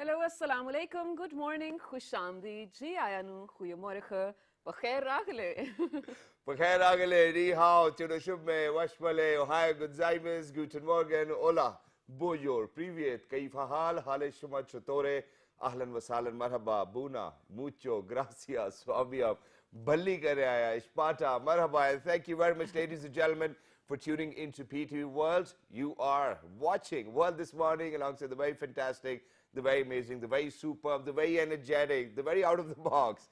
Hallo, assalamu alaikum, good morning, khushandi, ji ayanu, goeiemorgen, bakhair ragale. Bakhair agale, ni hao, tino shubme, washmale, ohio gozaimasu, guten morgen, hola, bonjour, privyet, kaifa hal, hale shuma chotore, ahlan wa sahlan, marhaba, buna, mucho, gracias, swamiam, balli kare aaya, ishpata, marhaba, and thank you very much, ladies and gentlemen, for tuning into PTV World. You are watching World This Morning alongside the very fantastic, the very amazing, the very superb, the very energetic, the very out of the box,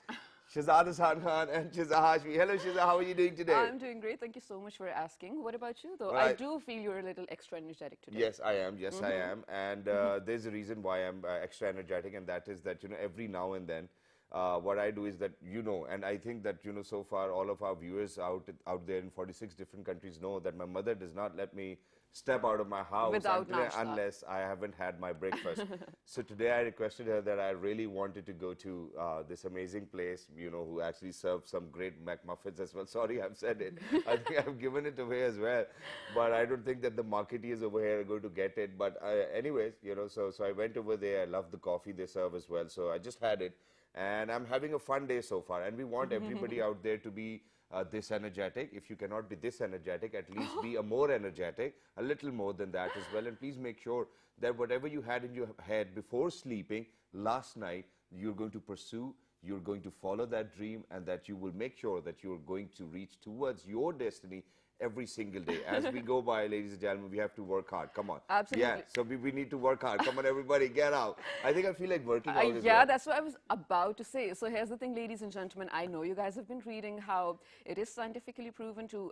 Shahzad Hasan Khan and Shiza Hashmi. Hello Shiza, how are you doing today? I'm doing great, thank you so much for asking. What about you though? Well, I do feel you're a little extra energetic today. yes, I am. Yes, I am. And there's a reason why I'm extra energetic, and that is that, every now and then, what I do is that, and I think that, so far all of our viewers out there in 46 different countries know that my mother does not let me step out of my house Without nashta. unless I haven't had my breakfast. So today I requested her that I really wanted to go to this amazing place, who actually serves some great McMuffins as well. Sorry, I've said it. I think I've given it away as well. But I don't think that the marketeers over here are going to get it. But anyways, so I went over there. I love the coffee they serve as well. So I just had it. And I'm having a fun day so far. And we want everybody out there to be this energetic. If you cannot be this energetic, at least be a more energetic, a little more than that as well. And please make sure that whatever you had in your head before sleeping last night, you're going to pursue, you're going to follow that dream, and that you will make sure that you're going to reach towards your destiny every single day. As we go by, ladies and gentlemen, we have to work hard. Come on. Absolutely. Yeah, so we need to work hard. Come on, everybody, get out. I think I feel like working out as Yeah, well. that's what I was about to say. So here's the thing, ladies and gentlemen. I know you guys have been reading how it is scientifically proven to,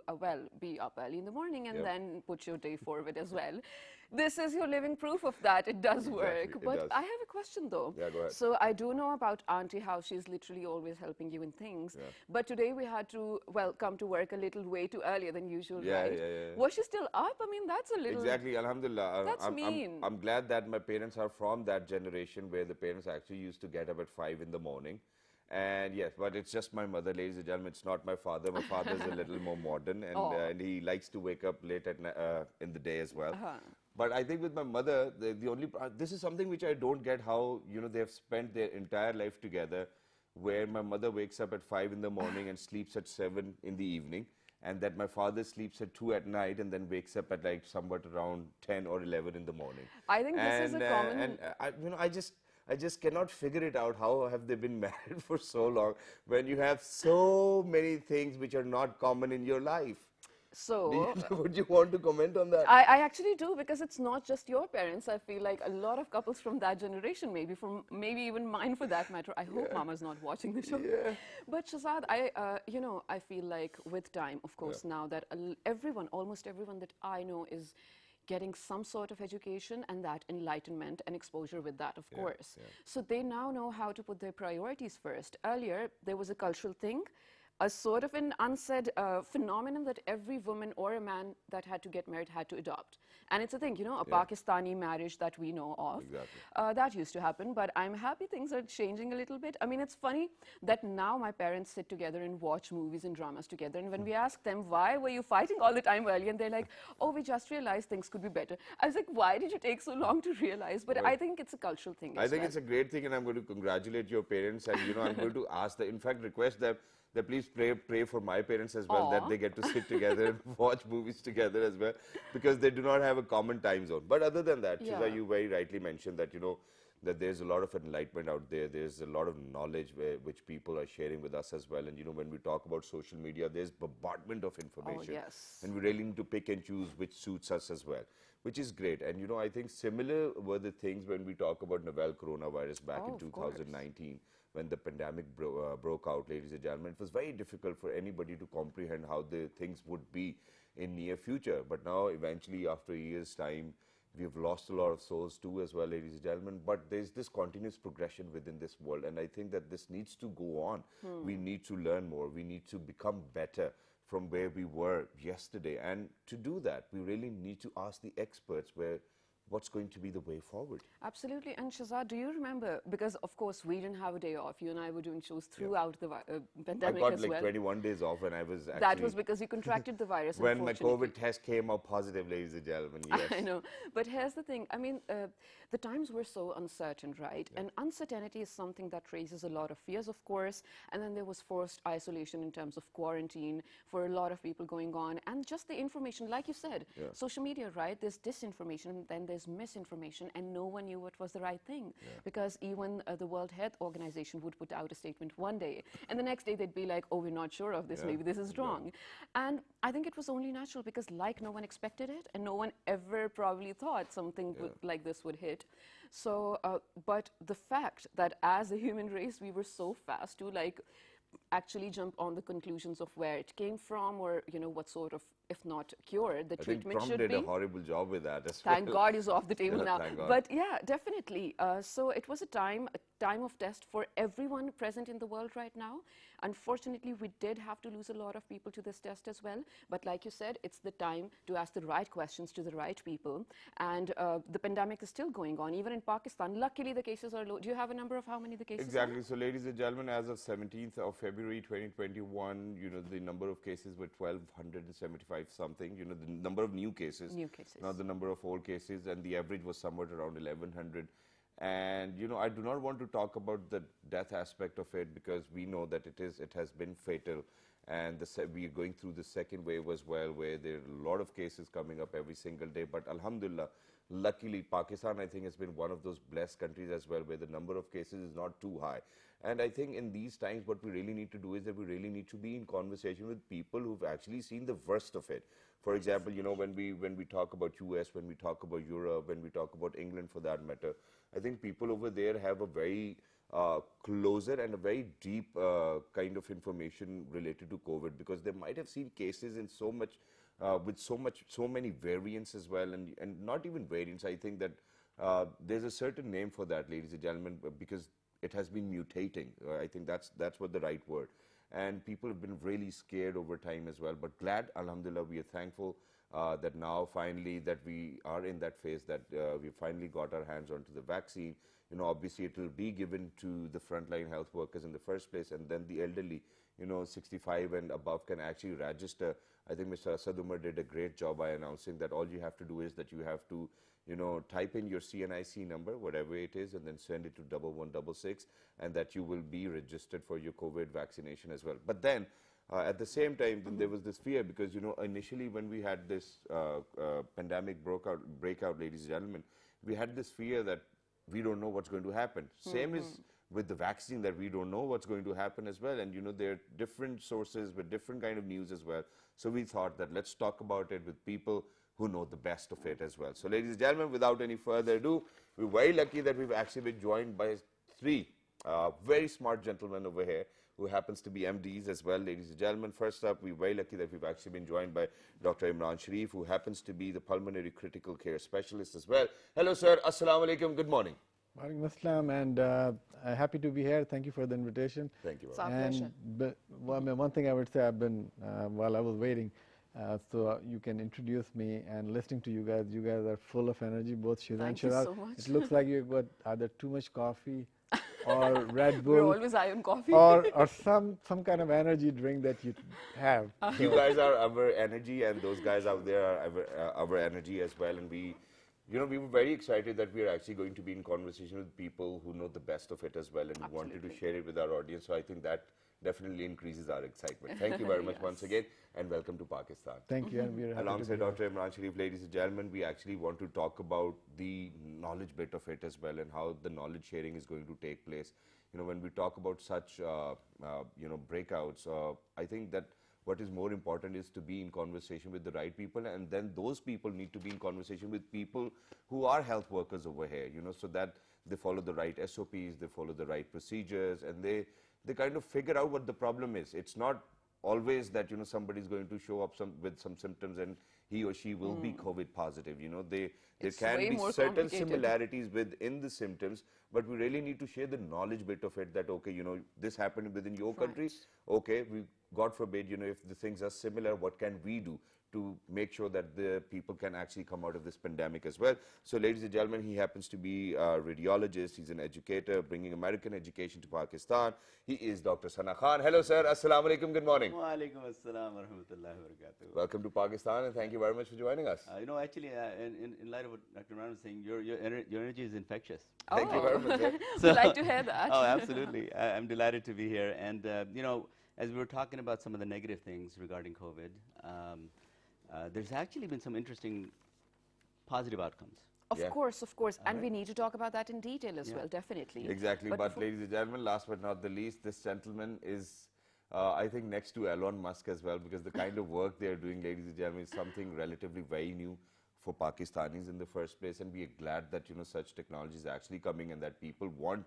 be up early in the morning and then put your day forward as well. This is your living proof of that. It does work. Exactly, it But does. I have a question though. Yeah, go ahead. So I do know about Auntie, how she's literally always helping you in things. Yeah. But today we had to, come to work a little way too earlier than usual, Yeah, right? yeah. Was she still up? I mean, that's a little... Exactly, Alhamdulillah. That's mean. I'm glad that my parents are from that generation where the parents actually used to get up at 5 in the morning. And yes, but it's just my mother, ladies and gentlemen. It's not my father. My father's a little more modern, and he likes to wake up late at in the day as well. But I think with my mother, the only this is something which I don't get, how they have spent their entire life together, where my mother wakes up at 5 in the morning and sleeps at 7 in the evening, and that my father sleeps at 2 at night and then wakes up at like somewhat around 10 or 11 in the morning. I think this is a common... And I just cannot figure it out. How have they been married for so long when you have so many things which are not common in your life? So... Would you want to comment on that? I actually do, because it's not just your parents. I feel like a lot of couples from that generation, maybe even mine for that matter. I hope Mama's not watching the show. Yeah. But Shahzad, I feel like with time, of course, now that almost everyone that I know is getting some sort of education and that enlightenment and exposure with that, of course. So they now know how to put their priorities first. Earlier, there was a cultural thing, a sort of an unsaid phenomenon that every woman or a man that had to get married had to adopt. And it's a thing, a Pakistani marriage that we know of. Exactly. That used to happen, but I'm happy things are changing a little bit. I mean, it's funny that now my parents sit together and watch movies and dramas together. And when we ask them, why were you fighting all the time early? And they're like, oh, we just realized things could be better. I was like, why did you take so long to realize? But I think it's a cultural thing I think it's a great thing, and I'm going to congratulate your parents. And, I'm going to ask in fact, request them that please pray for my parents as well, that they get to sit together and watch movies together as well, because they do not have a common time zone. But other than that, Shiza, you very rightly mentioned that, that there's a lot of enlightenment out there. There's a lot of knowledge which people are sharing with us as well. And, when we talk about social media, there's bombardment of information. Oh, yes. And we really need to pick and choose which suits us as well, which is great. And, I think similar were the things when we talk about novel coronavirus back in 2019. When the pandemic broke out, ladies and gentlemen. It was very difficult for anybody to comprehend how the things would be in near future. But now, eventually, after a year's time, we've lost a lot of souls too as well, ladies and gentlemen. But there's this continuous progression within this world. And I think that this needs to go on. We need to learn more. We need to become better from where we were yesterday. And to do that, we really need to ask the experts what's going to be the way forward? Absolutely. And Shazad, do you remember? Because, of course, we didn't have a day off. You and I were doing shows throughout the I pandemic got as like well. 21 days off, and I was actually... That was because you contracted the virus, when my unfortunately. COVID test came out positive, ladies and gentlemen, yes. I know. But here's the thing. I mean, the times were so uncertain, right? And uncertainty is something that raises a lot of fears, of course. And then there was forced isolation in terms of quarantine for a lot of people going on. And just the information, like you said, social media, right? There's disinformation, and then there's misinformation, and no one knew what was the right thing. Because even the World Health Organization would put out a statement one day, and the next day they'd be like, oh, we're not sure of this, maybe this is wrong. And I think it was only natural because like no one expected it, and no one ever probably thought something like this would hit. So, but the fact that as a human race, we were so fast to like actually jump on the conclusions of where it came from, or you know what sort of, if not cured, the I think treatment Trump should did be. a horrible job with that as well. Thank God he's off the table now. Thank God. But yeah, definitely. So it was a time of test for everyone present in the world right now. Unfortunately, we did have to lose a lot of people to this test as well. But like you said, it's the time to ask the right questions to the right people. And the pandemic is still going on, even in Pakistan. Luckily, the cases are low. Do you have a number of how many the cases Exactly. So, ladies and gentlemen, as of 17th of February 2021, you know, the number of cases were 1,275 something. You know, the number of new cases. New cases. Not the number of old cases, and the average was somewhere around 1,100. And you know, I do not want to talk about the death aspect of it because we know that it has been fatal, and we are going through the second wave as well, where there are a lot of cases coming up every single day. But Alhamdulillah, luckily, Pakistan, I think, has been one of those blessed countries as well, where the number of cases is not too high. And I think in these times, what we really need to do is that we really need to be in conversation with people who've actually seen the worst of it. For example, you know, when we talk about US, when we talk about Europe, when we talk about England for that matter, I think people over there have a very closer and a very deep kind of information related to COVID, because they might have seen cases in so much, so many variants as well, and not even variants. I think that there's a certain name for that, ladies and gentlemen, because it has been mutating. I think that's what the right word. And people have been really scared over time as well. But glad, alhamdulillah, we are thankful that now finally that we are in that phase, that we finally got our hands onto the vaccine. You know, obviously it will be given to the frontline health workers in the first place, and then the elderly, you know, 65 and above can actually register. I think Mr. Asad Umar did a great job by announcing that all you have to do is that you have to, you know, type in your CNIC number, whatever it is, and then send it to 1166, and that you will be registered for your COVID vaccination as well. But then, at the same time, then there was this fear because, you know, initially when we had this pandemic breakout, ladies and gentlemen, we had this fear that we don't know what's going to happen. Same is with the vaccine, that we don't know what's going to happen as well. And, you know, there are different sources with different kind of news as well. So we thought that let's talk about it with people who know the best of it as well. So, ladies and gentlemen, without any further ado, we're very lucky that we've actually been joined by three very smart gentlemen over here who happens to be MDs as well, ladies and gentlemen. First up, we're very lucky that we've actually been joined by Dr. Imran Sharif, who happens to be the pulmonary critical care specialist as well. Hello, sir. Assalamu alaikum. Good morning. Walaikum Assalam, and happy to be here. Thank you for the invitation. Thank you. It's our pleasure. One thing I would say, I've been, while I was waiting, so you can introduce me, and listening to you guys are full of energy, both Shiraz and Thank you Shiraz. so much. It looks like you've got either too much coffee or Red We're Bull always high on coffee. or some kind of energy drink that you have. You guys are our energy, and those guys out there are our energy as well. And we, you know, we were very excited that we are actually going to be in conversation with people who know the best of it as well, and we wanted to share it with our audience. So I think that definitely increases our excitement. Thank you very much once again, and welcome to Pakistan. Thank you, and we're happy Alongside to be Dr. Imran Sharif, ladies and gentlemen, we actually want to talk about the knowledge bit of it as well, and how the knowledge sharing is going to take place. You know, when we talk about such, you know, breakouts, I think that what is more important is to be in conversation with the right people, and then those people need to be in conversation with people who are health workers over here, you know, so that they follow the right SOPs, they follow the right procedures, and they kind of figure out what the problem is. It's not always that, you know, somebody's going to show up with some symptoms and he or she will be COVID positive. You know, there can way be more certain complicated. similarities within the symptoms, but we really need to share the knowledge bit of it, that, okay, you know, this happened within your country. Okay, we God forbid, if the things are similar, what can we do to make sure that the people can actually come out of this pandemic as well? So, ladies and gentlemen, he happens to be a radiologist. He's an educator bringing American education to Pakistan. He is Dr. Sana Khan. Hello, sir. Assalamu alaikum. Good morning. Wa alaikum assalam wa rahmatullahi wa barakatuh. Welcome to Pakistan, and thank you very much for joining us. Actually, in light of what Dr. Imran was saying, your energy is infectious. Thank you very much, sir. We'd like to hear that. Oh, absolutely. I'm delighted to be here. And, as we were talking about some of the negative things regarding COVID, there's actually been some interesting positive outcomes. Of Yeah. course, of course. And we need to talk about that in detail as well, definitely. Exactly. But before- ladies and gentlemen, last but not the least, this gentleman is, I think, next to Elon Musk as well, because the kind of work they're doing, ladies and gentlemen, is something relatively very new for Pakistanis in the first place. And we are glad that, such technology is actually coming and that people want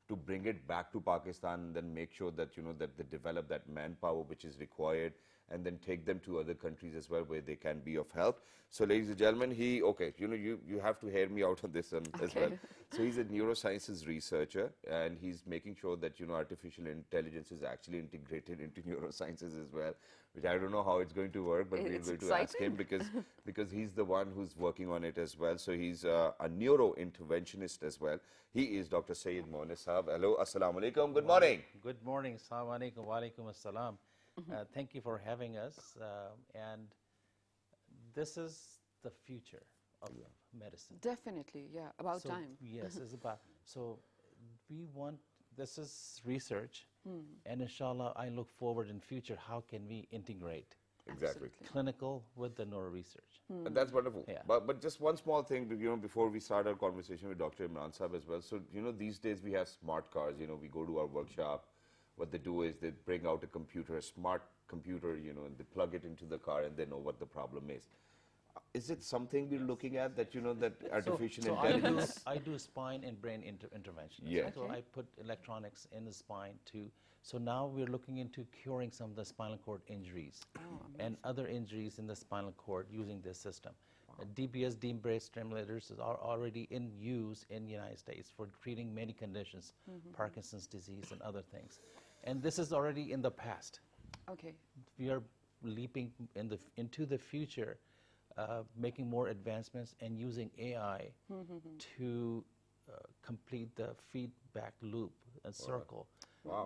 to bring it back to Pakistan and then make sure that, that they develop that manpower which is required and then take them to other countries as well where they can be of help. So, ladies and gentlemen, you have to hear me out on this one as well. So, he's a neurosciences researcher and he's making sure that, artificial intelligence is actually integrated into neurosciences as well, which I don't know how it's going to work, but we're It's going to ask him because he's the one who's working on it as well. So, he's a neurointerventionist as well. He is Dr. Sayyid Monis Sahab. Hello, assalamu alaikum. Good morning. Good morning. Assalamu alaikum wa alaikum assalam. Thank you for having us. And this is the future of medicine. Definitely, yeah, about So, time. Yes, it's about. So we want, this is research. And inshallah, I look forward in future, how can we integrate Exactly. clinical with the neuro research? And that's wonderful. Yeah. But just one small thing, before we start our conversation with Dr. Imran Sahab as well. So, these days we have smart cars. We go to our workshop. What they do is they bring out a computer, a smart computer, and they plug it into the car and they know what the problem is. Is it something we're looking at that, that artificial So intelligence? I do spine and brain intervention. Yeah. So I put electronics in the spine too. So now we're looking into curing some of the spinal cord injuries and other injuries in the spinal cord using this system. DBS, deep brain stimulators, are already in use in the United States for treating many conditions, Parkinson's disease and other things. And this is already in the past. Okay. We are leaping into the future, making more advancements and using AI to complete the feedback loop and circle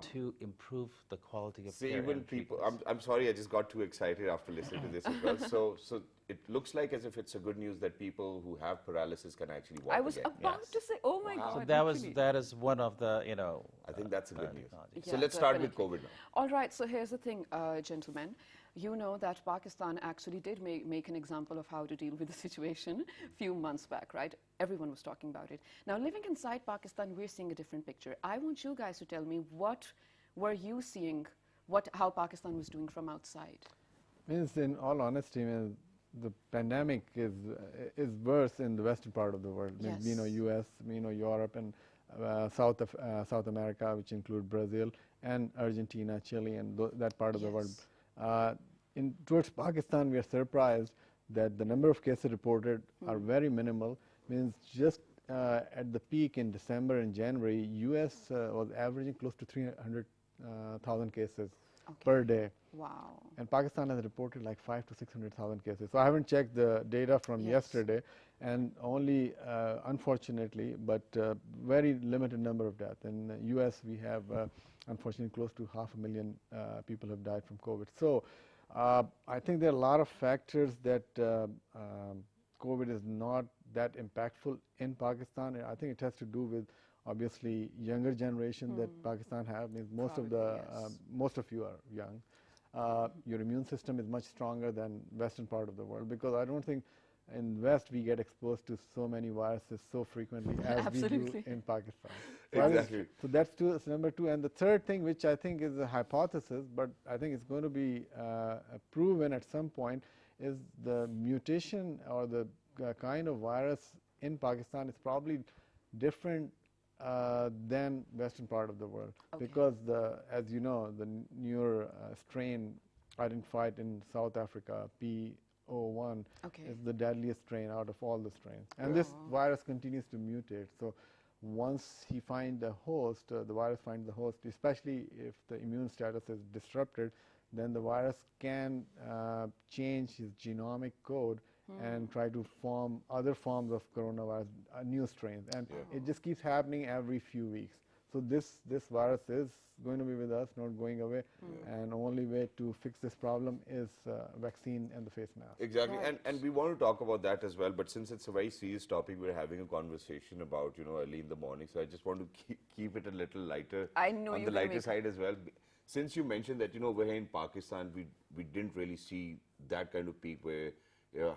to improve the quality of See, care. even and people, treatments. I'm sorry, I just got too excited after listening to this as well. So it looks like as if it's a good news that people who have paralysis can actually walk I was again. about Yes. to say, oh my Wow. God. So actually. that is one of the, I think that's a good news. technologies. So Yeah, let's start with definitely. COVID now. All right, so here's the thing, gentlemen. You know that Pakistan actually did make an example of how to deal with the situation a few months back, right? Everyone was talking about it. Now, living inside Pakistan, we're seeing a different picture. I want you guys to tell me, what were you seeing, how Pakistan was doing from outside? Means, in all honesty, the pandemic is worse in the western part of the world. Yes. U.S., Europe, and South America, which include Brazil and Argentina, Chile, and that part of the world. Towards Pakistan, we are surprised that the number of cases reported are very minimal. Means just at the peak in December and January, U.S. Was averaging close to 300,000 cases per day. Wow. And Pakistan has reported like 500,000 to 600,000 cases. So I haven't checked the data from yesterday, and only, unfortunately, but very limited number of deaths. In the U.S., we have, unfortunately, close to 500,000 people have died from COVID. So I think there are a lot of factors that COVID is not that impactful in Pakistan. I think it has to do with, obviously, younger generation that Pakistan have. Means most of the most of you are young. Your immune system is much stronger than western part of the world, because I don't think in West we get exposed to so many viruses so frequently as we do in Pakistan. So Exactly. So that's number two. And the third thing, which I think is a hypothesis, but I think it's going to be proven at some point, is the mutation or the kind of virus in Pakistan is probably different than western part of the world, because as you know, the newer strain identified in South Africa, P01, is the deadliest strain out of all the strains, and this virus continues to mutate. So once he finds the host, the virus finds the host, especially if the immune status is disrupted, then the virus can change his genomic code and try to form other forms of coronavirus, new strains. And it just keeps happening every few weeks. So this virus is going to be with us, not going away. And only way to fix this problem is vaccine and the face mask. Exactly, Right. and we want to talk about that as well, but since it's a very serious topic, we're having a conversation about, early in the morning, so I just want to keep it a little lighter, I know on you're the gonna lighter make- side as well. Since you mentioned that, over here in Pakistan, we didn't really see that kind of peak where,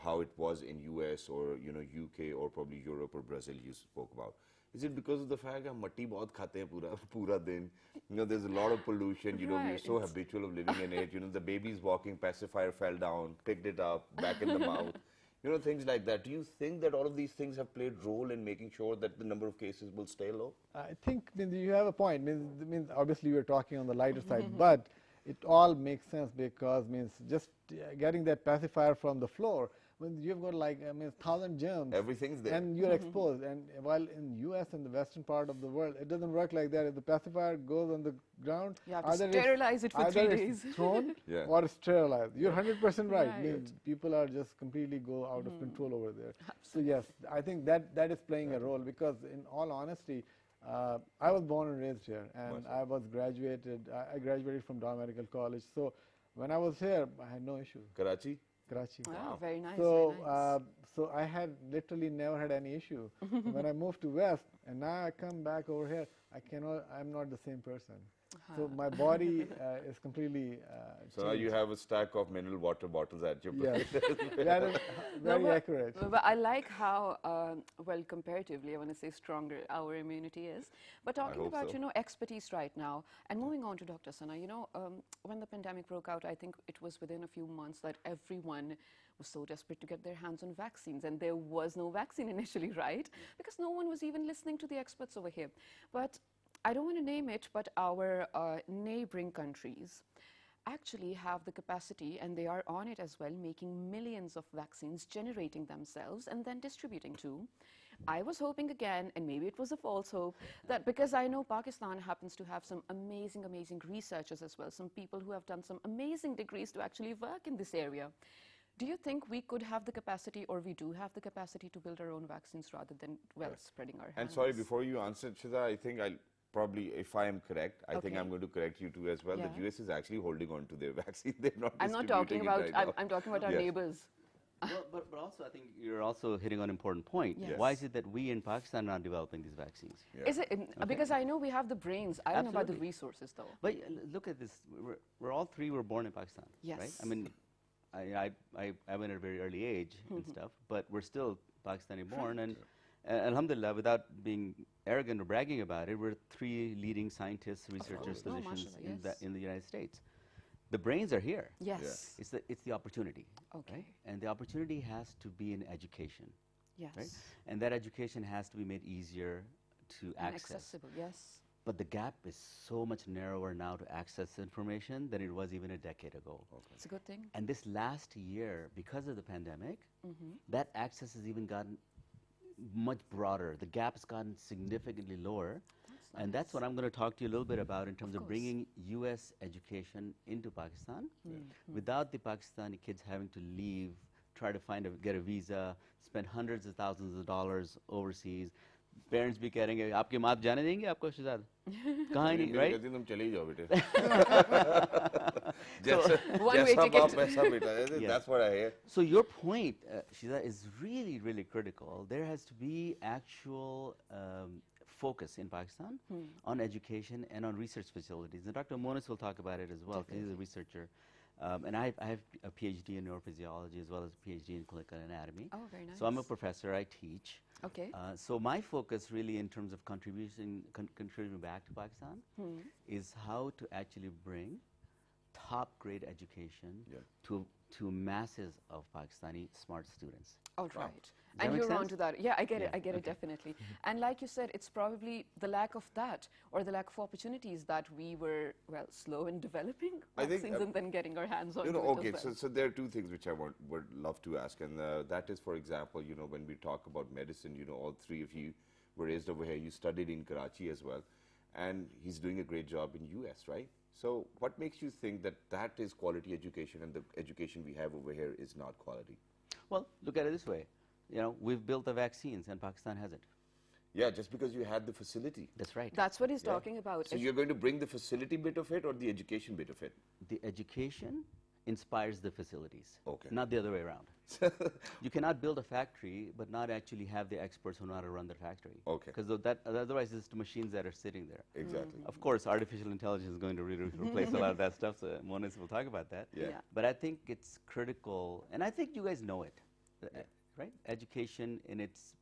how it was in US or, UK or probably Europe or Brazil you spoke about. Is it because of the fact that matti bahut khate hain pura din? There's a lot of pollution, we're Right, so it's- habitual of living in it. The baby's walking, pacifier fell down, picked it up, back in the mouth. Things like that. Do you think that all of these things have played role in making sure that the number of cases will stay low? I think you have a point. Means obviously we're talking on the lighter side, but it all makes sense because just getting that pacifier from the floor, when you've got like 1,000 germs, Everything's there. and you're exposed. And while in U.S. and the western part of the world, it doesn't work like that. If the pacifier goes on the ground, You have to either sterilize it for either 3 it's days. thrown Yeah. or sterilized. You're 100% right. Right. People are just completely go out of control over there. So yes, I think that is playing a role because, in all honesty, I was born and raised here, and I graduated from Dow Medical College. So when I was here, I had no issue. Karachi? Karachi. Wow, very nice. So, very nice. so I had literally never had any issue. When I moved to West, and now I come back over here, I'm not the same person. So my body is completely So now you have a stack of mineral water bottles at your yes, place. that is very but- accurate. But I like how, well, comparatively, I want to say stronger our immunity is. But talking hope about, so. expertise right now, and moving on to Dr. Sana, when the pandemic broke out, I think it was within a few months that everyone was so desperate to get their hands on vaccines. And there was no vaccine initially, right? Because no one was even listening to the experts over here. But I don't want to name it, but our neighboring countries actually have the capacity, and they are on it as well, making millions of vaccines, generating themselves, and then distributing too. I was hoping again, and maybe it was a false hope, that because I know Pakistan happens to have some amazing, amazing researchers as well, some people who have done some amazing degrees to actually work in this area. Do you think we could have the capacity, or we do have the capacity to build our own vaccines rather than, well, spreading our hands? And sorry, before you answer, Shida, I think I'll probably, if I am correct, I think Okay. I'm going to correct you too as well. Yeah. The US is actually holding on to their vaccine. They're not I'm not talking distributing it about, right now. I'm talking about our Yes. neighbors. Well, but also I think you're also hitting on an important point. Yes. Why is it that we in Pakistan are not developing these vaccines? Yeah. Is it, because I know we have the brains. I don't know about the Absolutely. resources though. But look at this. We're all three were born in Pakistan, right? Yes. I mean, I went at a very early age and stuff, but we're still Pakistani born, and alhamdulillah, without being arrogant or bragging about it, we're three leading scientists, researchers, Oh, physicians mashallah, yes. in the United States. The brains are here. Yes. It's the opportunity. Okay. Right? And the opportunity has to be in education, Yes. right? And that education has to be made easier to And access. accessible, yes. But the gap is so much narrower now to access information than it was even a decade ago. It's a good thing. And this last year, because of the pandemic, Mm-hmm. that access has even gotten much broader. The gap has gotten significantly lower. And that's what I'm going to talk to you a little bit about in terms of course. bringing U.S. education into Pakistan Mm-hmm. without the Pakistani kids having to leave, try to get a visa, spend hundreds of thousands of dollars overseas. Parents भी कह रहे आपकी माँ जाने देंगे आपको शहजाद कहाँ नहीं, मेरी right? कहती तुम चले ही जाओ बेटे One way जैसा ticket. बाप वैसा बेटा. Yes. That's what I hear. So your point, Shiza, is really, really critical. There has to be actual focus in Pakistan on education and on research facilities. And Dr. Monis will talk about it as well, because he's a researcher. And I have a PhD in neurophysiology as well as a PhD in clinical anatomy. Oh, very nice. So I'm a professor, I teach. Okay. So my focus really in terms of contributing back to Pakistan is how to actually bring top grade education to masses of Pakistani smart students. All right. that And make you're on sense? to that. Yeah, I get it. Yeah, I get it definitely. And like you said, it's probably the lack of that or the lack of opportunities that we were, well, slow in developing I think, vaccines and then getting our hands on it okay, as well. so there are two things which I would love to ask, and that is, for example, when we talk about medicine, all three of you were raised over here. You studied in Karachi as well, and he's doing a great job in US, right? So what makes you think that that is quality education and the education we have over here is not quality? Well, look at it this way. We've built the vaccines and Pakistan hasn't. Yeah, just because you had the facility. That's right. That's what he's Yeah. talking about. So you're going to bring the facility bit of it or the education bit of it? The education inspires the facilities, Okay. not the other way around. You cannot build a factory but not actually have the experts who know how to run the factory. Okay. Because otherwise it's the machines that are sitting there. Exactly. Of course, artificial intelligence is going to replace a lot of that stuff, so Monis will talk about that. Yeah. Yeah. But I think it's critical, and I think you guys know it, right? Education in its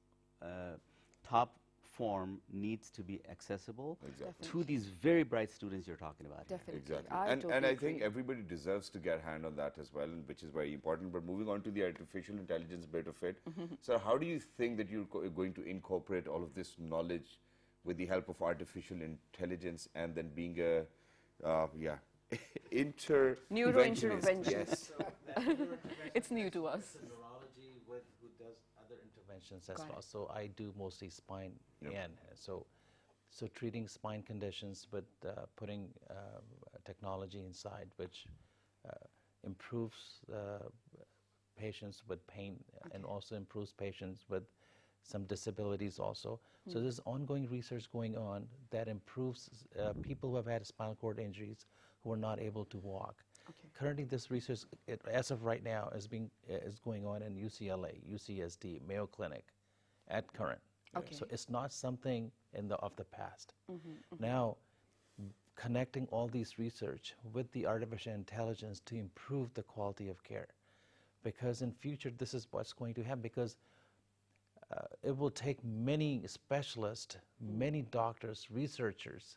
top form needs to be accessible Exactly. to these very bright students you're talking about here. Definitely. Exactly. I And totally I think agree. everybody deserves to get a hand on that as well, and which is very important. But moving on to the artificial intelligence bit of it, so how do you think that you're going to incorporate all of this knowledge with the help of artificial intelligence and then being a, Neurointerventionist. Yes. It's new to us. Neurology who does other interventions as Got well. it. So I do mostly spine Yep. and so treating spine conditions with putting technology inside, which improves patients with pain and also improves patients with some disabilities also. So there's ongoing research going on that improves people who have had spinal cord injuries who are not able to walk. Okay. Currently, this research, as of right now, is going on in UCLA, UCSD, Mayo Clinic, at current. Okay. So it's not something of the past. Now, connecting all these research with the artificial intelligence to improve the quality of care, because in future this is what's going to happen. Because it will take many specialists, many doctors, researchers,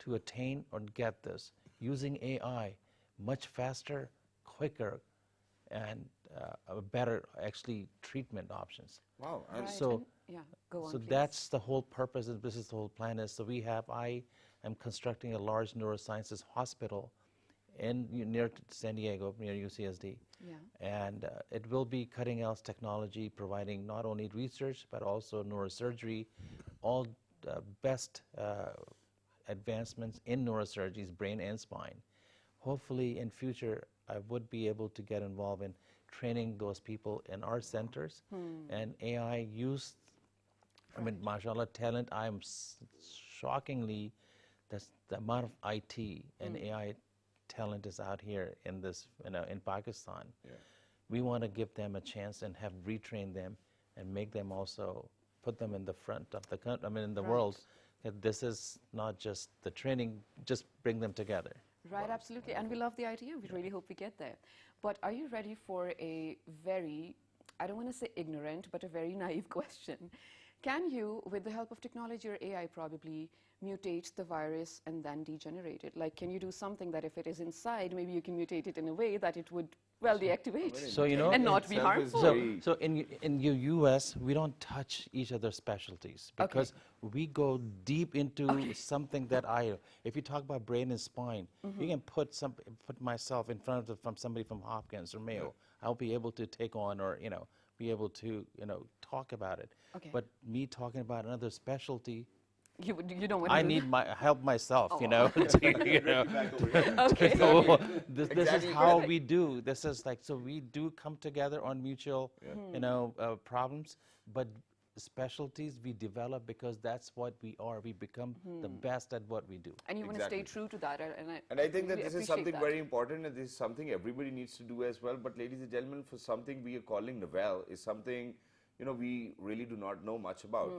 to attain or get this using AI much faster, quicker, and better actually treatment options. Wow. And Right, So- and- yeah, go on, So please. that's the whole purpose, and this is the whole plan is. So I am constructing a large neurosciences hospital near San Diego, near UCSD. Yeah. And it will be cutting edge technology, providing not only research, but also neurosurgery, all best advancements in neurosurgeries, brain and spine. Hopefully in future, I would be able to get involved in training those people in our centers. And AI use, I mean, mashallah, talent, I'm shockingly, that's the amount of IT and AI talent is out here in this, in Pakistan. Yeah. We want to give them a chance and have retrain them and make them also put them in the front of the country, in the world. That this is not just the training, just bring them together. Right, absolutely. And we love the idea. We really hope we get there. But are you ready for a very, I don't want to say ignorant, but a very naive question? Can you, with the help of technology or AI probably, mutate the virus and then degenerate it? Like, can you do something that if it is inside, maybe you can mutate it in a way that it would, well, deactivate So, and not be itself is harmful? very- So in the U.S., we don't touch each other's specialties because we go deep into something that if you talk about brain and spine, you can put myself in front of from somebody from Hopkins or Mayo. I'll be able to take on or be able to talk about it. Okay. But me talking about another specialty, You don't want to I do need my help myself, Oh, Okay. So this is Exactly. how we do. This is like, so we do come together on mutual, problems, but specialties we develop because that's what we are. We become the best at what we do. And you want to stay Exactly. true to that. And I think that really this is appreciate something that. very important, and this is something everybody needs to do as well. But ladies and gentlemen, for something we are calling novel is something, we really do not know much about.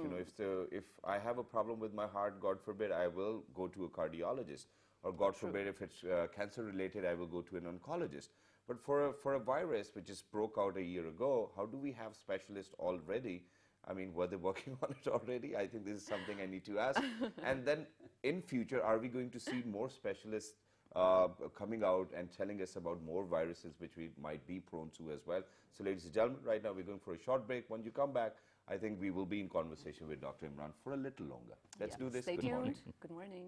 If I have a problem with my heart, God forbid, I will go to a cardiologist, or God forbid, if it's cancer related, I will go to an oncologist. But for a virus which just broke out a year ago, how do we have specialists already? I mean, were they working on it already? I think this is something I need to ask. And then in future, are we going to see more specialists coming out and telling us about more viruses which we might be prone to as well? So ladies and gentlemen, right now we're going for a short break. When you come back, I think we will be in conversation with Dr. Imran for a little longer. Let's do this. Stay Good tuned. morning. Good morning.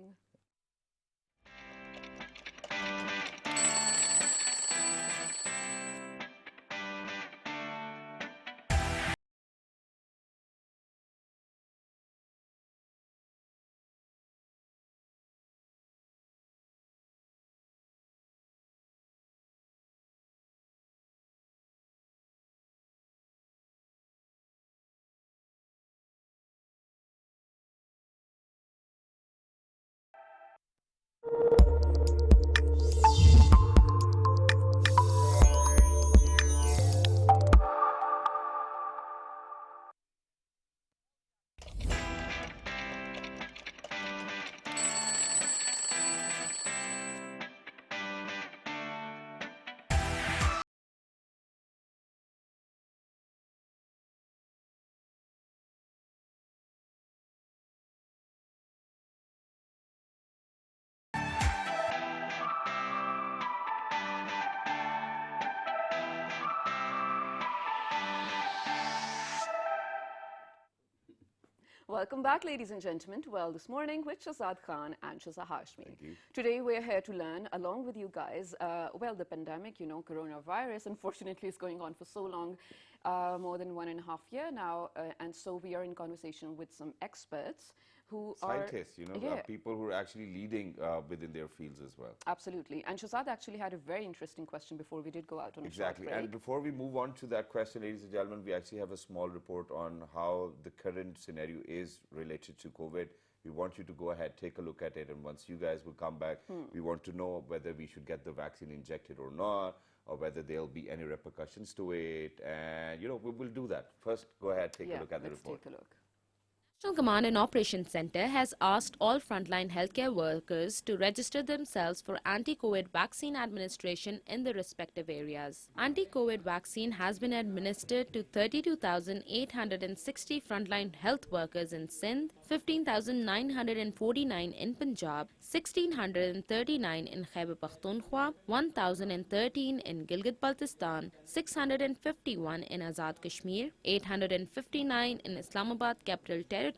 Welcome back, ladies and gentlemen, to Well This Morning with Shazad Khan and Shaza Hashmi. Thank you. Today, we're here to learn, along with you guys, well, the pandemic, you know, coronavirus, unfortunately, is going on for so long, more than 1.5 years now. And so we are in conversation with some experts who Scientists, you know, yeah. people who are actually leading within their fields as well. Absolutely. And Shazad actually had a very interesting question before we did go out on Exactly. a short break. And before we move on to that question, ladies and gentlemen, we actually have a small report on how the current scenario is related to COVID. We want you to go ahead, take a look at it, and once you guys will come back, we want to know whether we should get the vaccine injected or not, or whether there'll be any repercussions to it. And, you know, we will do that. First, go ahead, take a look at the report. Let's take a look. National Command and Operations Center has asked all frontline healthcare workers to register themselves for anti-COVID vaccine administration in the respective areas. Anti-COVID vaccine has been administered to 32,860 frontline health workers in Sindh, 15,949 in Punjab, 1,639 in Khyber Pakhtunkhwa, 1,013 in Gilgit-Baltistan, 651 in Azad Kashmir, 859 in Islamabad Capital Territory,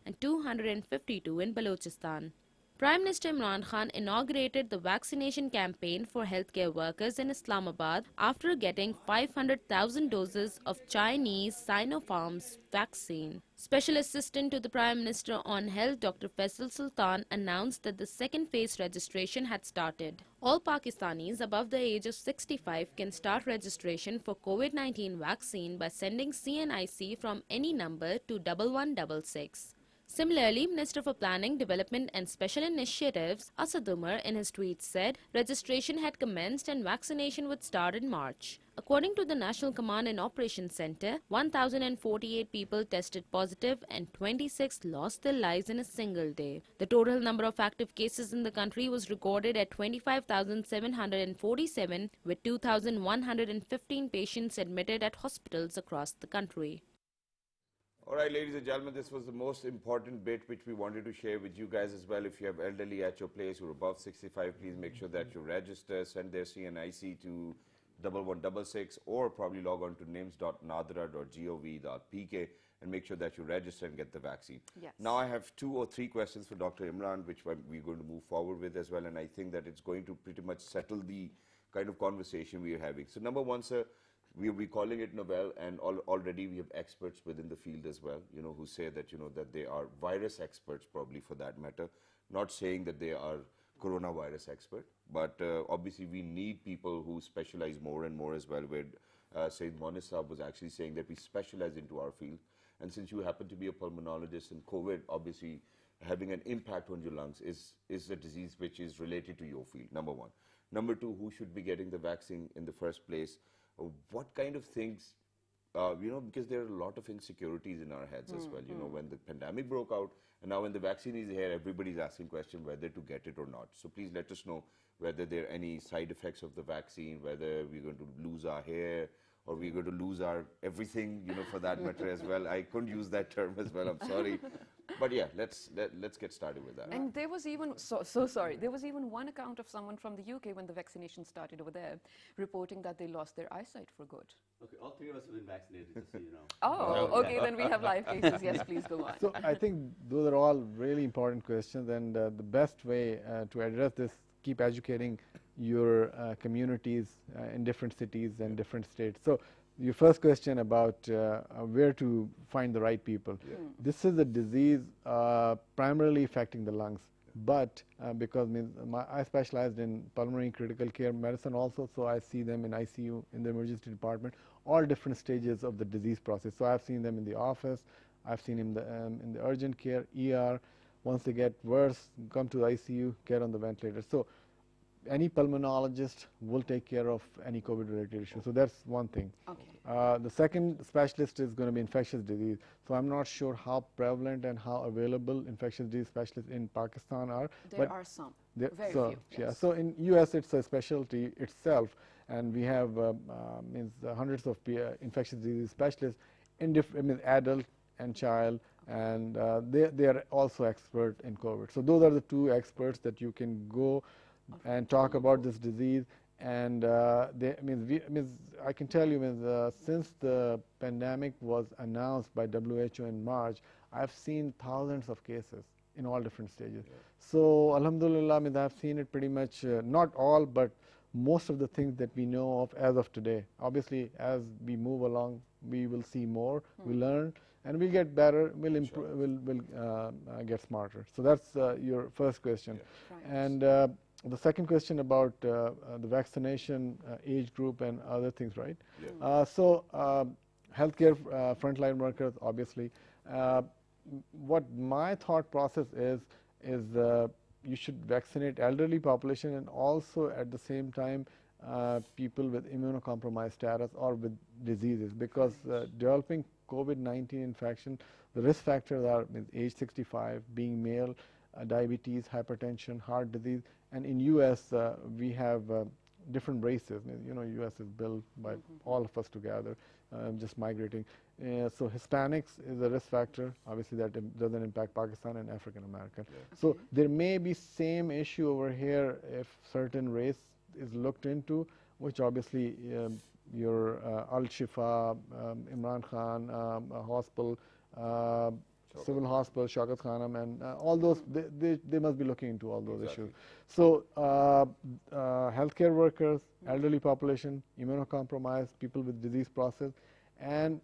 and 252 in Balochistan. Prime Minister Imran Khan inaugurated the vaccination campaign for healthcare workers in Islamabad after getting 500,000 doses of Chinese Sinopharm's vaccine. Special Assistant to the Prime Minister on Health Dr. Faisal Sultan announced that the second phase registration had started. All Pakistanis above the age of 65 can start registration for COVID-19 vaccine by sending CNIC from any number to 1166. Similarly, Minister for Planning, Development and Special Initiatives, Asad Umar, in his tweet said registration had commenced and vaccination would start in March. According to the National Command and Operations Center, 1,048 people tested positive and 26 lost their lives in a single day. The total number of active cases in the country was recorded at 25,747, with 2,115 patients admitted at hospitals across the country. All right, ladies and gentlemen, this was the most important bit which we wanted to share with you guys as well. If you have elderly at your place who are above 65, please make sure that you register, send their CNIC to 1166, or probably log on to names.nadra.gov.pk and make sure that you register and get the vaccine. Yes. Now I have 2 or 3 questions for Dr. Imran, which we're going to move forward with as well, and I think that it's going to pretty much settle the kind of conversation we are having. So number one, sir, we'll be calling it novel, and already we have experts within the field as well, you know, who say that, you know, that they are virus experts, probably for that matter, not saying that they are coronavirus expert, but obviously we need people who specialize more and more as well, where Sayyid Monis Saab was actually saying that we specialize into our field, and since you happen to be a pulmonologist, and COVID obviously having an impact on your lungs is a disease which is related to your field, number one. Number two, who should be getting the vaccine in the first place? What kind of things, you know, because there are a lot of insecurities in our heads as well. You know, when the pandemic broke out, and now when the vaccine is here, everybody's asking question whether to get it or not. So please let us know whether there are any side effects of the vaccine, whether we're going to lose our hair, or we're going to lose our everything, you know, for that matter as well. I couldn't use that term as well, I'm sorry. But yeah, let's get started with that. And there was even, so sorry, there was even one account of someone from the UK when the vaccination started over there, reporting that they lost their eyesight for good. Okay, all 3 of us have been vaccinated, just so you know. Oh, okay, then we have live cases. Yes, please go on. So I think those are all really important questions, and the best way to address this, keep educating your communities in different cities and different states. So your first question about where to find the right people. This is a disease primarily affecting the lungs, but because I specialized in pulmonary critical care medicine also, so I see them in ICU, in the emergency department, all different stages of the disease process. So I've seen them in the office, I've seen them in the urgent care, ER, once they get worse, come to the ICU, get on the ventilator. So any pulmonologist will take care of any COVID-related issue. So that's one thing. Okay. The second specialist is going to be infectious disease. So I'm not sure how prevalent and how available infectious disease specialists in Pakistan are. There are some, very so, few. Yeah, Yes. so in US it's a specialty itself, and we have hundreds of infectious disease specialists in adult and child, and they are also expert in COVID. So those are the two experts that you can go and talk about this disease. And I can tell you, since the pandemic was announced by WHO in March, I've seen thousands of cases in all different stages. So alhamdulillah, I've seen it pretty much, not all, but most of the things that we know of as of today. Obviously, as we move along, we will see more, we learn, and we'll get better, we'll improve, we'll get smarter. So that's your first question. Right. And the second question about the vaccination age group and other things, right? So healthcare frontline workers, obviously. What my thought process is you should vaccinate elderly population, and also at the same time people with immunocompromised status or with diseases, because developing COVID-19 infection, the risk factors are age 65, being male, diabetes, hypertension, heart disease. And in US we have different races. US is built by all of us together, just migrating. So Hispanics is a risk factor. Obviously that doesn't impact Pakistan and African American. So there may be same issue over here if certain race is looked into, which obviously your Al-Shifa, Imran Khan hospital, civil hospital, Shaukat Khanam, and all those, they must be looking into all those issues. So healthcare workers, elderly population, immunocompromised, people with disease process, and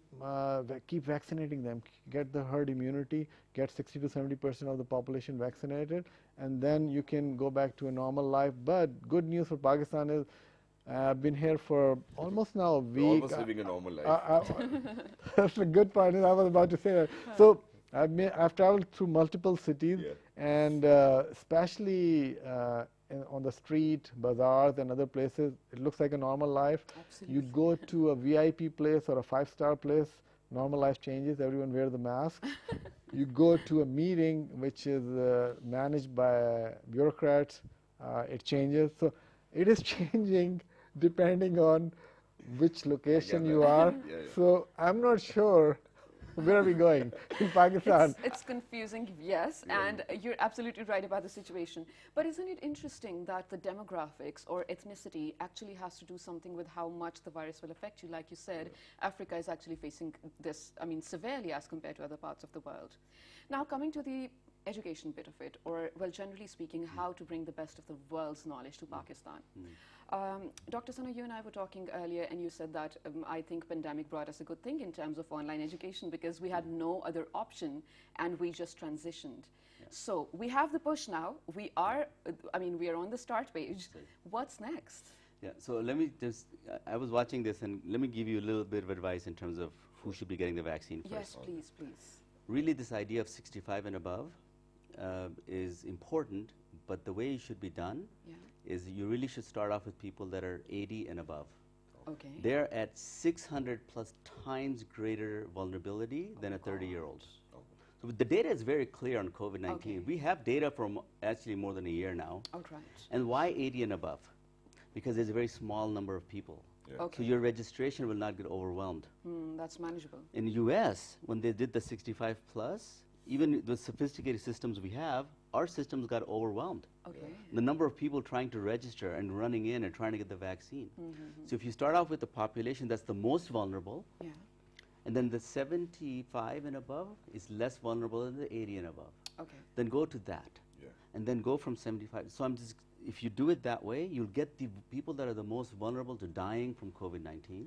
keep vaccinating them. Get the herd immunity, get 60 to 70% of the population vaccinated, and then you can go back to a normal life. But good news for Pakistan is I've been here for almost now a week. We're almost living a normal life. That's the good part, and I was about to say that. So I've traveled through multiple cities, and especially on the street, bazaars and other places, it looks like a normal life. Absolutely. You go to a VIP place or a 5-star place, normal life changes, everyone wears the mask. You go to a meeting which is managed by bureaucrats, it changes. So it is changing depending on which location you are. So I'm not sure where are we going in Pakistan. It's confusing, yes, and you're absolutely right about the situation. But isn't it interesting that the demographics or ethnicity actually has to do something with how much the virus will affect you? Like you said, Africa is actually facing this, severely as compared to other parts of the world. Now, coming to the education bit of it, or, well, generally speaking, how to bring the best of the world's knowledge to Pakistan. Dr. Sana, you and I were talking earlier, and you said that I think pandemic brought us a good thing in terms of online education, because we had no other option and we just transitioned. So we have the push now. We are on the start page. What's next? Yeah, so let me just, I was watching this, and let me give you a little bit of advice in terms of who should be getting the vaccine first. Yes, please, please. Really, this idea of 65 and above is important, but the way it should be done is you really should start off with people that are 80 and above. Okay. They're at 600 plus times greater vulnerability than a 30-year-old. So the data is very clear on COVID-19. Okay. We have data from actually more than a year now. All right. And why 80 and above? Because there's a very small number of people. Okay. So your registration will not get overwhelmed. That's manageable. In the US, when they did the 65 plus, even the sophisticated systems we have, our systems got overwhelmed. Okay. The number of people trying to register and running in and trying to get the vaccine. So if you start off with the population that's the most vulnerable, and then the 75 and above is less vulnerable than the 80 and above. Okay. Then go to that. And then go from 75. So if you do it that way, you'll get the people that are the most vulnerable to dying from COVID-19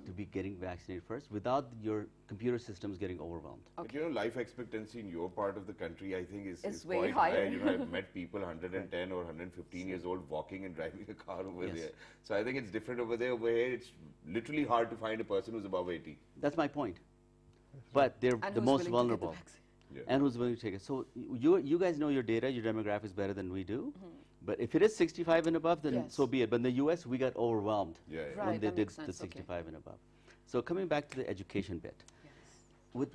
to be getting vaccinated first without your computer systems getting overwhelmed. Okay. But life expectancy in your part of the country, I think, is way quite higher. high. I've met people 110 or 115 years old walking and driving a car over there. So I think it's different over there. Over here, it's literally hard to find a person who's above 80. That's my point. But they're And the who's most willing to get the vulnerable. vaccine? and who's willing to take it. So you guys know your data, your demographics better than we do. But if it is 65 and above, then so Yes. be it. But in the U.S., we got overwhelmed Right, when they that did makes the sense, okay. 65 and above. So coming back to the education bit, Yes.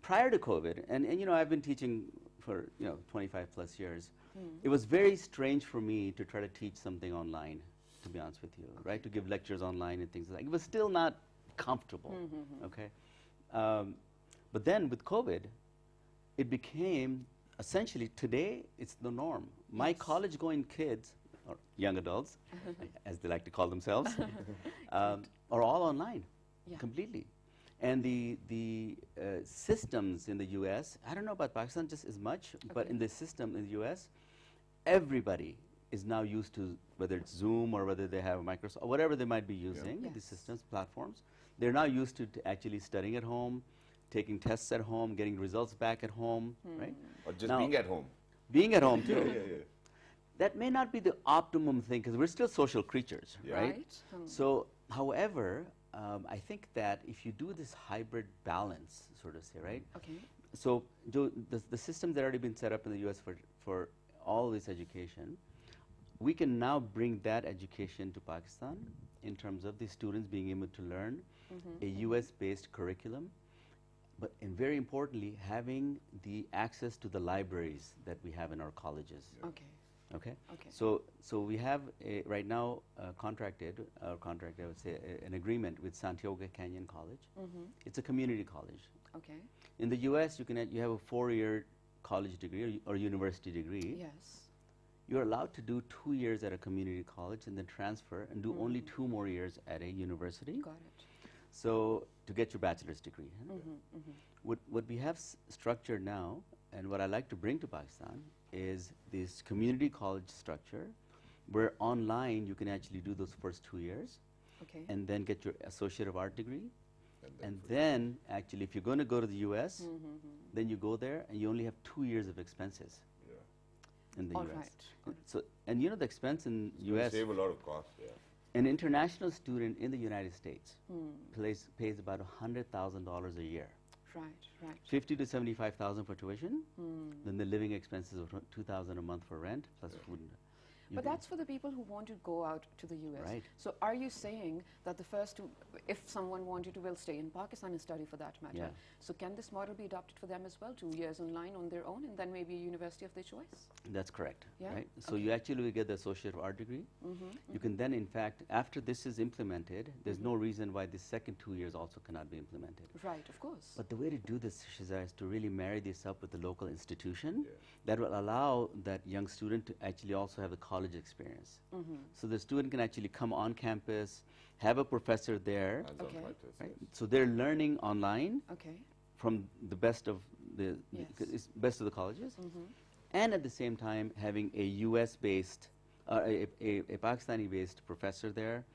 prior to COVID, and you know, I've been teaching for 25 plus years. It was very strange for me to try to teach something online, to be honest with you, right? To give lectures online and things like that. It was still not comfortable, okay? But then with COVID, it became essentially today it's the norm. My Yes. college-going kids, or young adults, as they like to call themselves, are all online Yeah. completely. And the systems in the U.S., I don't know about Pakistan just as much, but in the system in the U.S., everybody is now used to, whether it's Zoom or whether they have Microsoft, or whatever they might be using, Yes. these systems, platforms, they're now used to actually studying at home, taking tests at home, getting results back at home, right? Or just Now- being at home. Being at home too. Yeah. That may not be the optimum thing because we're still social creatures, Yeah. right? Right. So, however, I think that if you do this hybrid balance, sort of say, right? Okay. So the systems that already been set up in the U.S. for all this education, we can now bring that education to Pakistan in terms of the students being able to learn a U.S.-based curriculum, but and very importantly, having the access to the libraries that we have in our colleges. Okay. Okay. Okay. So we have right now contracted, I would say, an agreement with Santiago Canyon College. It's a community college. Okay. In the U.S., you have a 4-year college degree or university degree. Yes. You're allowed to do 2 years at a community college and then transfer and do only 2 more years at a university. Got it. So to get your bachelor's degree. What we have structured now, and what I like to bring to Pakistan, is this community college structure, where online you can actually do those first 2 years, Okay. and then get your Associate of Art degree. And then, actually, if you're going to go to the U.S., then you go there, and you only have 2 years of expenses in the All U.S. right. So, and you know the expense in You U.S. save a lot of cost. Yeah. An international student in the United States pays about $100,000 a year. Right. Right. 50 to 75,000 for tuition, then the living expenses of 2,000 a month for rent plus food. But that's for the people who want to go out to the US. Right. So are you saying that the first two, if someone wanted to, will stay in Pakistan and study for that matter, Yeah. so can this model be adopted for them as well, 2 years online on their own, and then maybe a university of their choice? That's correct. Yeah? Right. So you actually will get the Associate of Art degree. You can then, in fact, after this is implemented, there's no reason why the second 2 years also cannot be implemented. Right, of course. But the way to do this, Shiza, is to really marry this up with the local institution that will allow that young student to actually also have the college experience. So the student can actually come on campus, have a professor there, Hands-on Okay. practice, right? yes. So they're learning online Okay. from the best of the Yes. best of the colleges, and at the same time having a U.S.-based, a Pakistani-based professor there,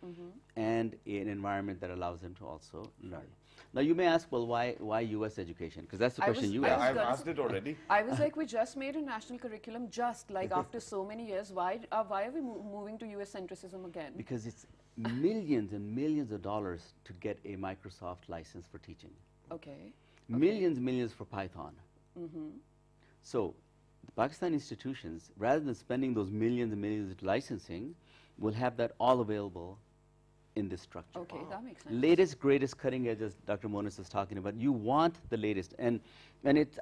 and an environment that allows them to also learn. Now you may ask, well, why U.S. education? Because that's the I question was- you I Yeah, was asked. I've gonna asked it already. I was like, we just made a national curriculum just like after so many years. Why are we moving to US centricism again? Because it's millions and millions of dollars to get a Microsoft license for teaching. Okay. Millions for Python. So the Pakistan institutions, rather than spending those millions and millions of licensing, will have that all available in this structure. Okay, that makes sense. Latest, greatest, cutting edge, as Dr. Monis was talking about. You want the latest. And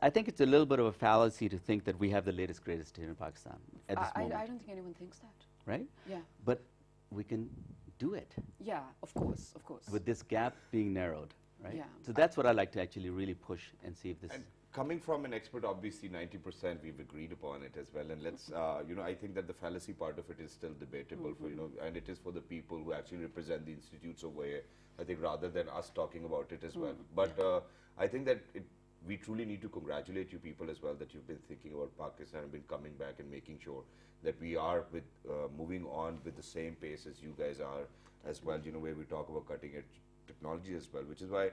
I think it's a little bit of a fallacy to think that we have the latest, greatest here in Pakistan at this moment. I don't think anyone thinks that. Right? Yeah. But we can do it Yeah, of course, of course. with this gap being narrowed, right? Yeah. So that's what I like to actually really push and see if this. And coming from an expert, obviously 90% we've agreed upon it as well. And let's, I think that the fallacy part of it is still debatable for, and it is for the people who actually represent the institutes over here, I think, rather than us talking about it as well. But I think that we truly need to congratulate you people as well that you've been thinking about Pakistan and been coming back and making sure that we are moving on with the same pace as you guys are as well, where we talk about cutting edge technology as well, which is why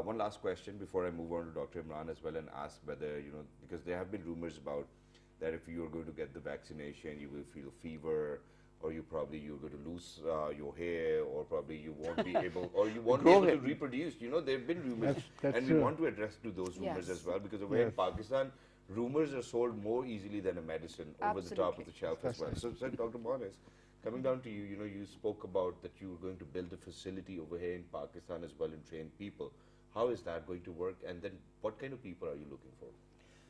one last question before I move on to Dr. Imran as well and ask whether, because there have been rumors about that if you are going to get the vaccination, you will feel fever or you're going to lose your hair, or probably you won't be able, or you won't be Grow able to it. reproduce. You know, there have been rumors, That's and we true. want to address to those rumors Yes. as well, because over in Yes. Pakistan, rumors are sold more easily than a medicine over the top of the shelf as well. So, Dr. Monis, coming down to you, you know, you spoke about that you were going to build a facility over here in Pakistan as well and train people. How is that going to work? And then what kind of people are you looking for?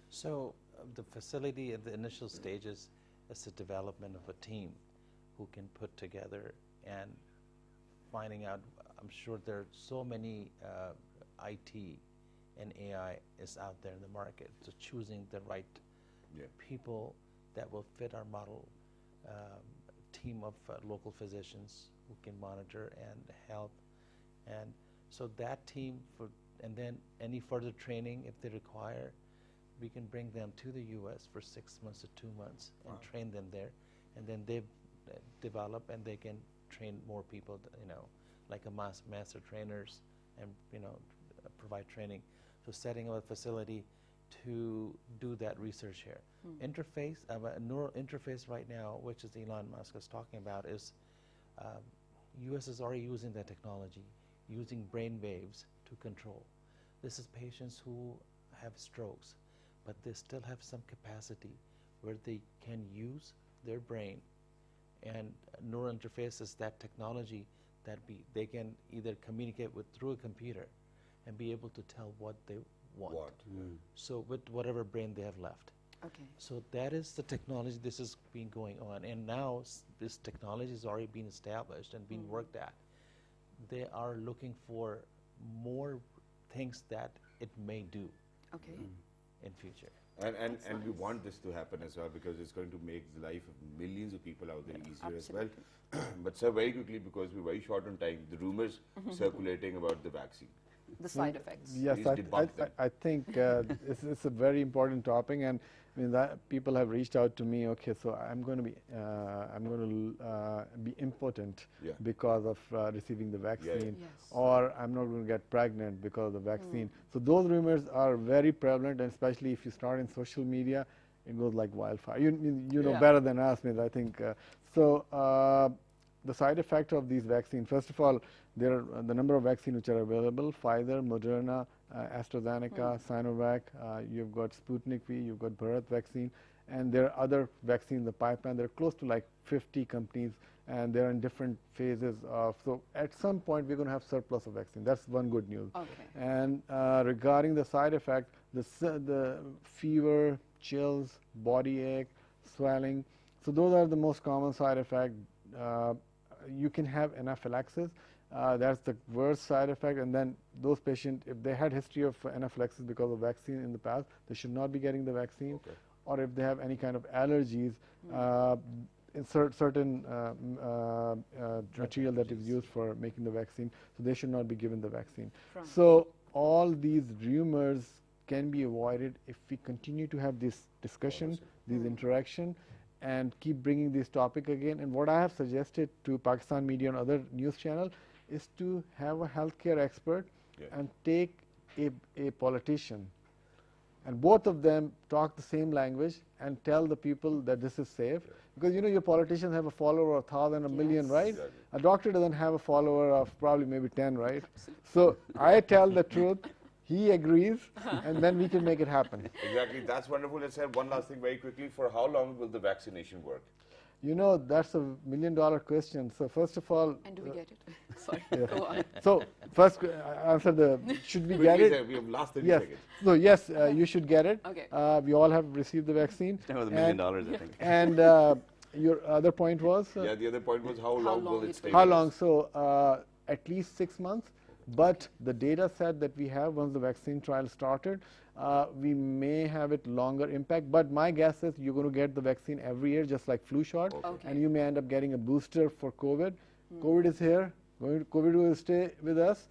So the facility at the initial stages is the development of a team who can put together and finding out. I'm sure there are so many IT and AI is out there in the market. So choosing the right people that will fit our model, team of local physicians who can monitor and help, and so that team and then any further training if they require, we can bring them to the U.S. for 6 months to 2 months and train them there, and then they develop and they can train more people, you know, like a master trainers, and you know, provide training. So setting up a facility to do that research here. Interface, a neural interface right now, which is Elon Musk is talking about, is U.S. is already using that technology, using brain waves to control. This is patients who have strokes, but they still have some capacity where they can use their brain, and neural interface is that technology that they can either communicate with through a computer and be able to tell what they want. So with whatever brain they have left. Okay. So that is the technology. This has been going on, and now this technology has already been established and being worked at. They are looking for more things that it may do Okay. in future. And we want this to happen as well, because it's going to make the life of millions of people out there easier as well. But sir, very quickly, because we're very short on time, the rumors circulating about the vaccine. The side effects. Yes, Please debunk them. I think it's a very important topic, and I mean that people have reached out to me. Okay, so I'm going to be impotent because of receiving the vaccine, Yes. or I'm not going to get pregnant because of the vaccine. So those rumors are very prevalent, and especially if you start in social media, it goes like wildfire. You know better than us, means I think. The side effect of these vaccines, first of all, there are the number of vaccines which are available: Pfizer, Moderna, AstraZeneca, Sinovac. You've got Sputnik V, you've got Bharat vaccine, and there are other vaccines in the pipeline. There are close to like 50 companies, and they're in different phases of. So at some point, we're going to have surplus of vaccine. That's one good news. Okay. And regarding the side effect, the fever, chills, body ache, swelling. So those are the most common side effects. You can have anaphylaxis. That's the worst side effect. And then those patients, if they had history of anaphylaxis because of vaccine in the past, they should not be getting the vaccine. Okay. Or if they have any kind of allergies, in certain material that is used for making the vaccine, so they should not be given the vaccine. So all these rumors can be avoided if we continue to have this discussion, these interaction, and keep bringing this topic again. And what I have suggested to Pakistan media and other news channel is to have a healthcare expert and take a politician, and both of them talk the same language and tell the people that this is safe. Because you know, your politicians have a follower of 1,000, a million, right? Exactly. A doctor doesn't have a follower of probably maybe 10, right? So I tell the truth, he agrees, and then we can make it happen. Exactly, that's wonderful. Let's have one last thing very quickly. For how long will the vaccination work? You know, that's a $1 million question. So first of all, And do we get it? Sorry, go on. so first answer should we get Quickly, it? sir, we have last 30 Yes. seconds. So yes, you should get it. Okay. We all have received the vaccine. That was $1 million, I think. And your other point was? Yeah, the other point was how long will it stay How with long? us? So at least 6 months. But the data set that we have, once the vaccine trial started, we may have it longer impact. But my guess is you're going to get the vaccine every year, just like flu shot. Okay. And you may end up getting a booster for COVID. COVID is here. COVID will stay with us.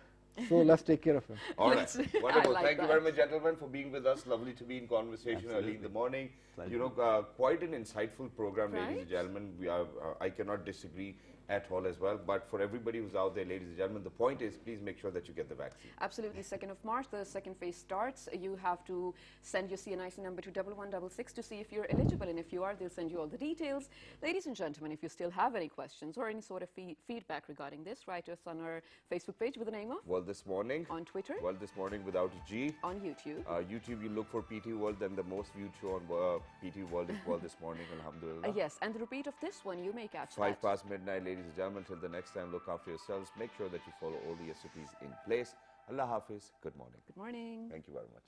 So let's take care of him. All right, Let's- wonderful. I like Thank you that. very much, gentlemen, for being with us. Lovely to be in conversation early in the morning. Pleasure. You know, quite an insightful program, ladies Right? and gentlemen. We are, I cannot disagree. at all as well. But for everybody who's out there, ladies and gentlemen, the point is, please make sure that you get the vaccine. Absolutely. 2nd of March, the second phase starts. You have to send your CNIC number to 1166 to see if you're eligible, and if you are, they'll send you all the details. Ladies and gentlemen, if you still have any questions or any sort of feedback regarding this, write us on our Facebook page with the name of World This Morning. On Twitter. World This Morning without a G. On YouTube. YouTube, you look for PT World, then the most viewed show on PT World is World This Morning, alhamdulillah. Yes, and the repeat of this one, you may catch 5 that. past midnight, ladies and gentlemen. Till the next time, look after yourselves. Make sure that you follow all the SOPs in place. Allah Hafiz. Good morning. Good morning. Thank you very much.